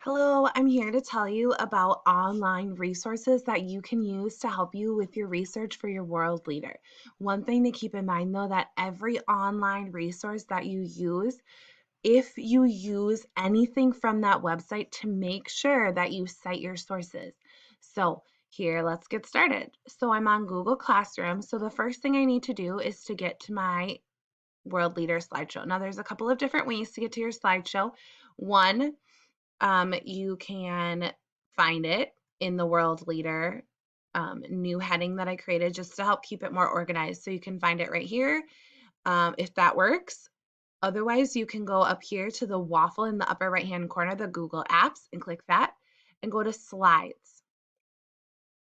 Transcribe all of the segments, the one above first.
Hello, I'm here to tell you about online resources that you can use to help you with your research for your world leader. One thing to keep in mind though, that every online resource that you use, if you use anything from that website, to make sure that you cite your sources. So here, let's get started. So I'm on Google Classroom. So the first thing I need to do is to get to my world leader slideshow. Now there's a couple of different ways to get to your slideshow. One, you can find it in the world leader new heading that I created just to help keep it more organized. So you can find it right here if that works. Otherwise, you can go up here to the waffle in the upper right hand corner, the Google Apps, and click that and go to Slides.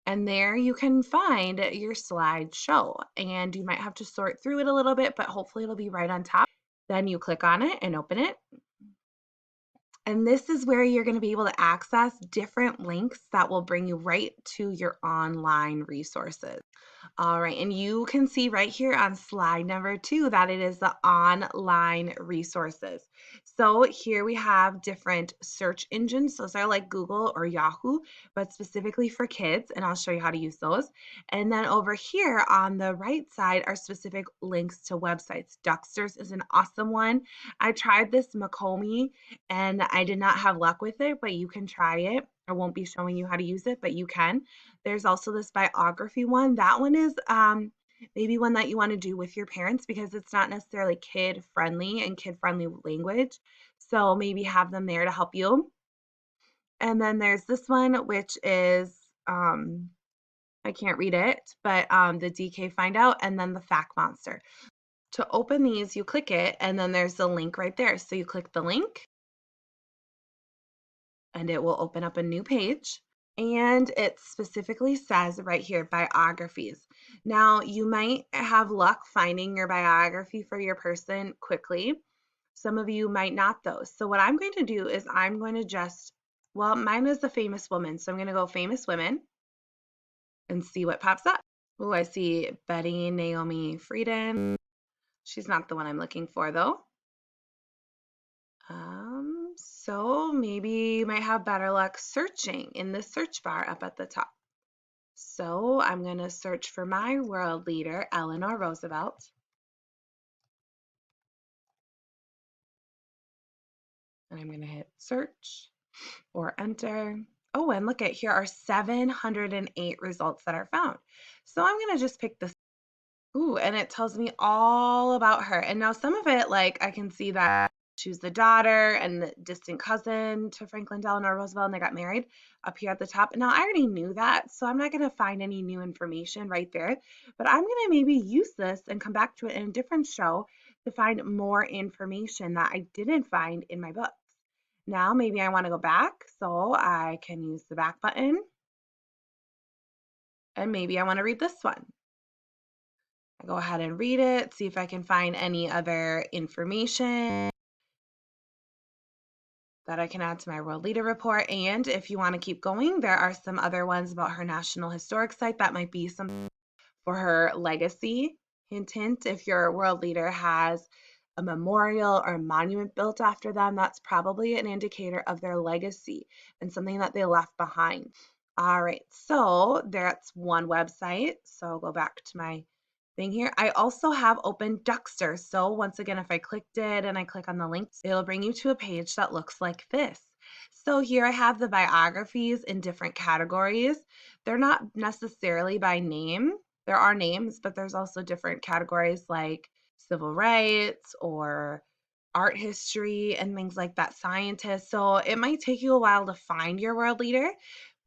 And there you can find your slideshow. And you might have to sort through it a little bit, but hopefully it'll be right on top. Then you click on it and open it. And this is where you're going to be able to access different links that will bring you right to your online resources. All right, and you can see right here on slide number 2 that it is the online resources. So here we have different search engines. Those are like Google or Yahoo, but specifically for kids, and I'll show you how to use those. And then over here on the right side are specific links to websites. Ducksters is an awesome one. I tried this Macomi and I did not have luck with it, but you can try it. I won't be showing you how to use it, but you can. There's also this biography one. That one is maybe one that you want to do with your parents because it's not necessarily kid friendly and kid friendly language. So maybe have them there to help you. And then there's this one, which is I can't read it, but the DK Find Out and then the Fact Monster. To open these, you click it, and then there's the link right there. So you click the link, and it will open up a new page. And it specifically says right here, biographies. Now, you might have luck finding your biography for your person quickly. Some of you might not though. So what I'm going to do is I'm going to just, well, mine is the famous woman. So I'm going to go famous women and see what pops up. Oh, I see Betty Naomi Frieden. She's not the one I'm looking for though. So maybe you might have better luck searching in the search bar up at the top. So I'm going to search for my world leader, Eleanor Roosevelt. And I'm going to hit search or enter. Oh, and look at here are 708 results that are found. So I'm going to just pick this. Ooh, and it tells me all about her. And now some of it, like I can see that she was the daughter and the distant cousin to Franklin Delano Roosevelt, and they got married up here at the top. Now, I already knew that, so I'm not going to find any new information right there, but I'm going to maybe use this and come back to it in a different show to find more information that I didn't find in my books. Now, maybe I want to go back, so I can use the back button, and maybe I want to read this one. I go ahead and read it, see if I can find any other information that I can add to my world leader report. And if you want to keep going, there are some other ones about her National Historic Site that might be some for her legacy. Hint, hint, if your world leader has a memorial or a monument built after them, that's probably an indicator of their legacy and something that they left behind. All right, so that's one website. So I'll go back to my thing here. I also have open Duckster. So once again, if I clicked it and I click on the links, it'll bring you to a page that looks like this. So here I have the biographies in different categories. They're not necessarily by name. There are names, but there's also different categories like civil rights or art history and things like that, scientists. So it might take you a while to find your world leader,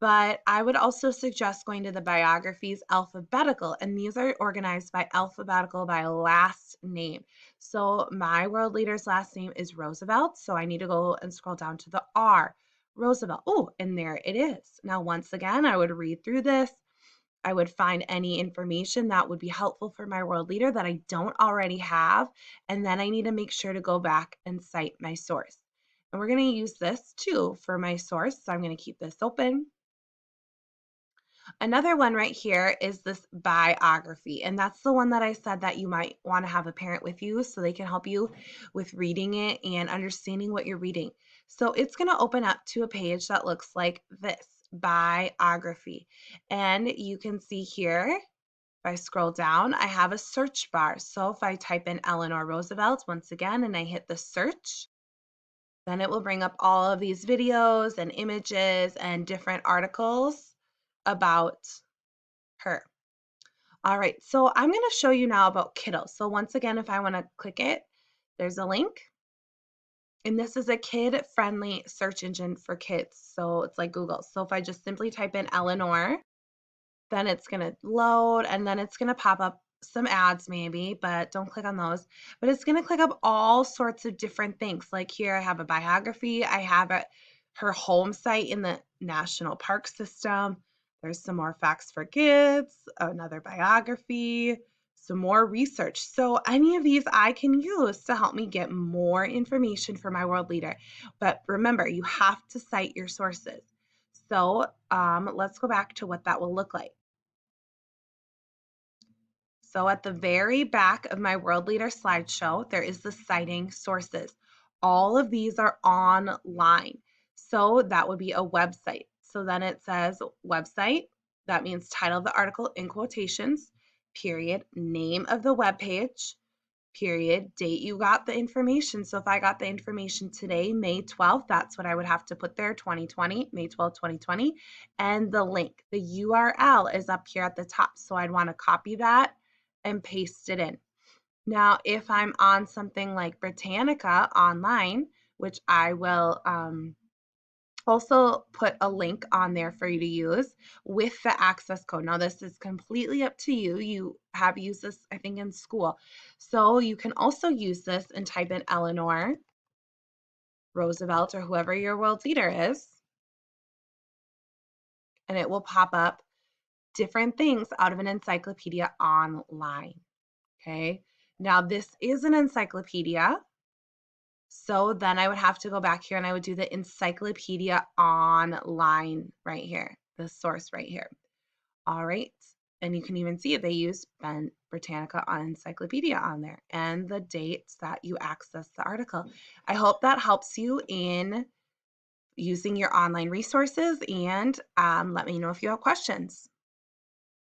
but I would also suggest going to the biographies alphabetical, and these are organized by alphabetical by last name. So my world leader's last name is Roosevelt, so I need to go and scroll down to the R, Roosevelt. Oh, and there it is. Now, once again, I would read through this. I would find any information that would be helpful for my world leader that I don't already have, and then I need to make sure to go back and cite my source. And we're going to use this too for my source, so I'm going to keep this open. Another one right here is this biography, and that's the one that I said that you might want to have a parent with you so they can help you with reading it and understanding what you're reading. So it's going to open up to a page that looks like this, biography. And you can see here, if I scroll down, I have a search bar. So if I type in Eleanor Roosevelt once again and I hit the search, then it will bring up all of these videos and images and different articles about her. All right, so I'm going to show you now about Kiddo. So once again, if I want to click it, there's a link. And this is a kid-friendly search engine for kids. So it's like Google. So if I just simply type in Eleanor, then it's going to load and then it's going to pop up some ads maybe, but don't click on those. But it's going to click up all sorts of different things. Like here I have a biography. I have her home site in the national park system. There's some more facts for kids, another biography, some more research. So any of these I can use to help me get more information for my world leader. But remember, you have to cite your sources. So let's go back to what that will look like. So at the very back of my World Leader slideshow, there is the citing sources. All of these are online. So that would be a website. So then it says website. That means title of the article in quotations, period, name of the web page, period, date you got the information. So if I got the information today, May 12th, that's what I would have to put there, 2020, May 12th, 2020. And the link, the URL is up here at the top. So I'd want to copy that and paste it in. Now, if I'm on something like Britannica online, which I will also put a link on there for you to use with the access code. Now, this is completely up to you. You have used this, I think, in school. So you can also use this and type in Eleanor Roosevelt or whoever your world leader is, and it will pop up different things out of an encyclopedia online. Okay. Now, this is an encyclopedia. So then I would have to go back here and I would do the encyclopedia online right here, the source right here. All right. And you can even see it. They use Britannica Encyclopedia on there and the dates that you access the article. I hope that helps you in using your online resources, and let me know if you have questions.